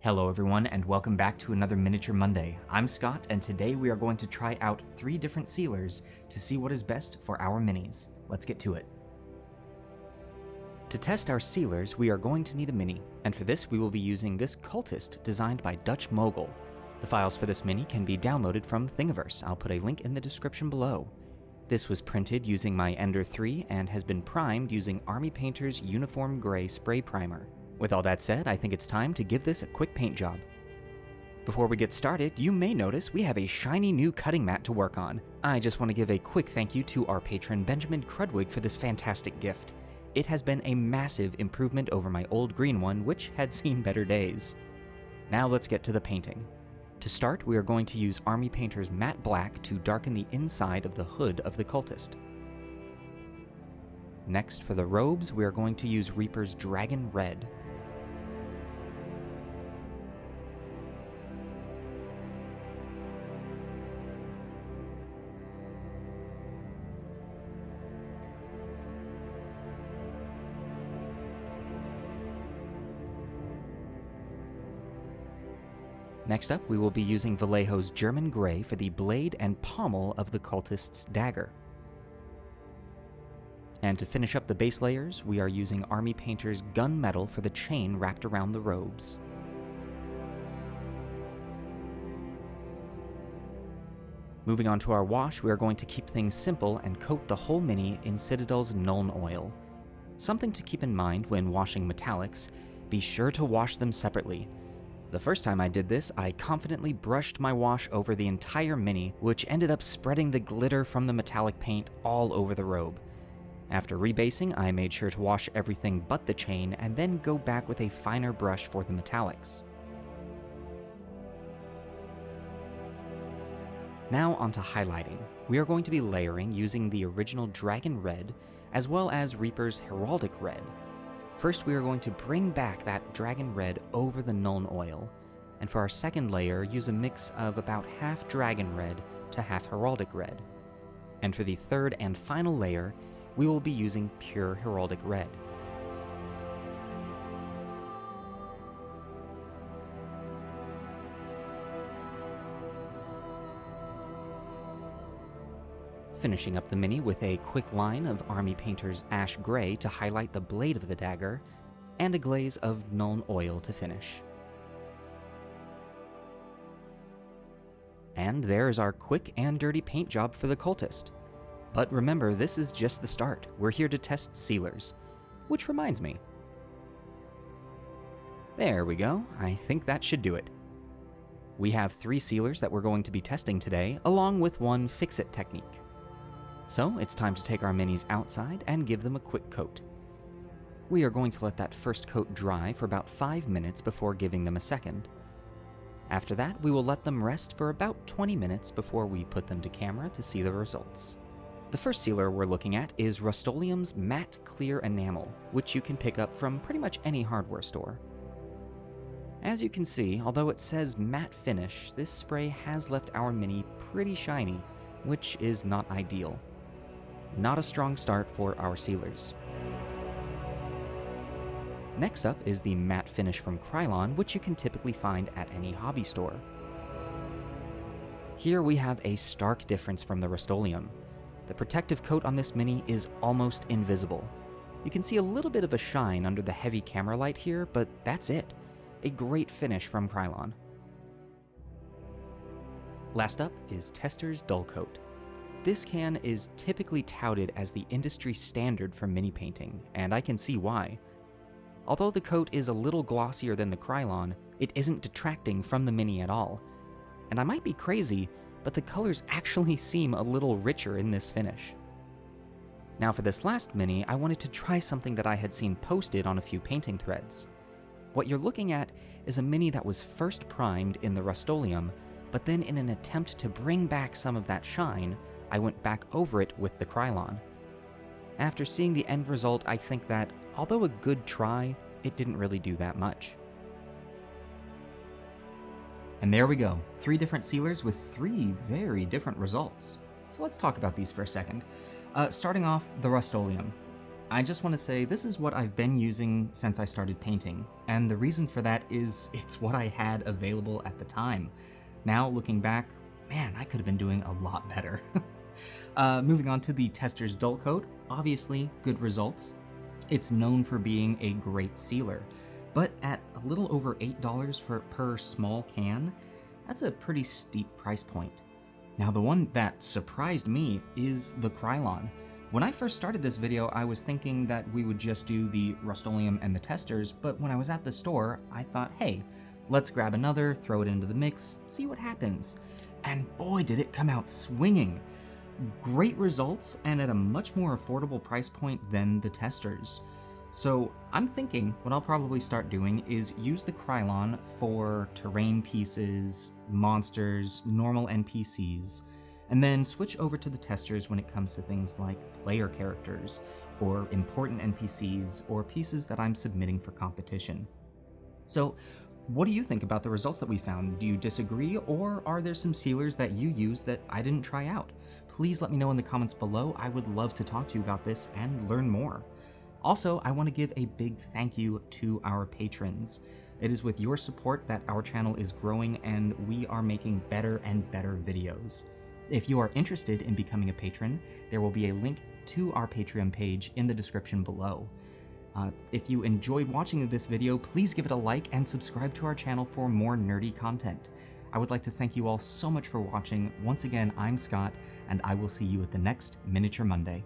Hello everyone, and welcome back to another Miniature Monday. I'm Scott, and today we are going to try out 3 different sealers to see what is best for our minis. Let's get to it. To test our sealers, we are going to need a mini, and for this we will be using this Cultist designed by Dutchmogul. The files for this mini can be downloaded from Thingiverse. I'll put a link in the description below. This was printed using my Ender 3 and has been primed using Army Painter's Uniform Gray Spray Primer. With all that said, I think it's time to give this a quick paint job. Before we get started, you may notice we have a shiny new cutting mat to work on. I just want to give a quick thank you to our patron Benjamin Crudwig for this fantastic gift. It has been a massive improvement over my old green one, which had seen better days. Now let's get to the painting. To start, we are going to use Army Painter's Matte Black to darken the inside of the hood of the Cultist. Next, for the robes, we are going to use Reaper's Dragon Red. Next up, we will be using Vallejo's German Grey for the blade and pommel of the Cultist's dagger. And to finish up the base layers, we are using Army Painter's Gunmetal for the chain wrapped around the robes. Moving on to our wash, we are going to keep things simple and coat the whole mini in Citadel's Nuln Oil. Something to keep in mind when washing metallics: be sure to wash them separately. The first time I did this, I confidently brushed my wash over the entire mini, which ended up spreading the glitter from the metallic paint all over the robe. After rebasing, I made sure to wash everything but the chain, and then go back with a finer brush for the metallics. Now onto highlighting. We are going to be layering using the original Dragon Red, as well as Reaper's Heraldic Red. First, we are going to bring back that Dragon Red over the Nuln Oil, and for our second layer, use a mix of about half Dragon Red to half Heraldic Red. And for the third and final layer, we will be using pure Heraldic Red. Finishing up the mini with a quick line of Army Painter's Ash Gray to highlight the blade of the dagger, and a glaze of Nuln Oil to finish. And there's our quick and dirty paint job for the Cultist. But remember, this is just the start. We're here to test sealers. Which reminds me. There we go. I think that should do it. We have 3 sealers that we're going to be testing today, along with one fix-it technique. So it's time to take our minis outside and give them a quick coat. We are going to let that first coat dry for about 5 minutes before giving them a second. After that, we will let them rest for about 20 minutes before we put them to camera to see the results. The first sealer we're looking at is Rust-Oleum's Matte Clear Enamel, which you can pick up from pretty much any hardware store. As you can see, although it says matte finish, this spray has left our mini pretty shiny, which is not ideal. Not a strong start for our sealers. Next up is the matte finish from Krylon, which you can typically find at any hobby store. Here we have a stark difference from the Rust-Oleum. The protective coat on this mini is almost invisible. You can see a little bit of a shine under the heavy camera light here, but that's it. A great finish from Krylon. Last up is Testors Dullcote. This can is typically touted as the industry standard for mini painting, and I can see why. Although the coat is a little glossier than the Krylon, it isn't detracting from the mini at all. And I might be crazy, but the colors actually seem a little richer in this finish. Now for this last mini, I wanted to try something that I had seen posted on a few painting threads. What you're looking at is a mini that was first primed in the Rust-Oleum, but then in an attempt to bring back some of that shine, I went back over it with the Krylon. After seeing the end result, I think that, although a good try, it didn't really do that much. And there we go, 3 different sealers with 3 very different results. So let's talk about these for a second. Starting off, the Rust-Oleum. I just want to say this is what I've been using since I started painting, and the reason for that is it's what I had available at the time. Now, looking back, man, I could have been doing a lot better. Moving on to the Testors Dullcote, obviously good results. It's known for being a great sealer, but at a little over $8 per small can, that's a pretty steep price point. Now, the one that surprised me is the Krylon. When I first started this video, I was thinking that we would just do the Rust-Oleum and the Testors, but when I was at the store, I thought, hey, let's grab another, throw it into the mix, see what happens. And boy, did it come out swinging. Great results, and at a much more affordable price point than the Testors. So I'm thinking what I'll probably start doing is use the Krylon for terrain pieces, monsters, normal NPCs, and then switch over to the Testors when it comes to things like player characters, or important NPCs, or pieces that I'm submitting for competition. So, what do you think about the results that we found? Do you disagree, or are there some sealers that you use that I didn't try out? Please let me know in the comments below. I would love to talk to you about this and learn more. Also, I want to give a big thank you to our patrons. It is with your support that our channel is growing and we are making better and better videos. If you are interested in becoming a patron, there will be a link to our Patreon page in the description below. If you enjoyed watching this video, please give it a like and subscribe to our channel for more nerdy content. I would like to thank you all so much for watching. Once again, I'm Scott, and I will see you at the next Miniature Monday.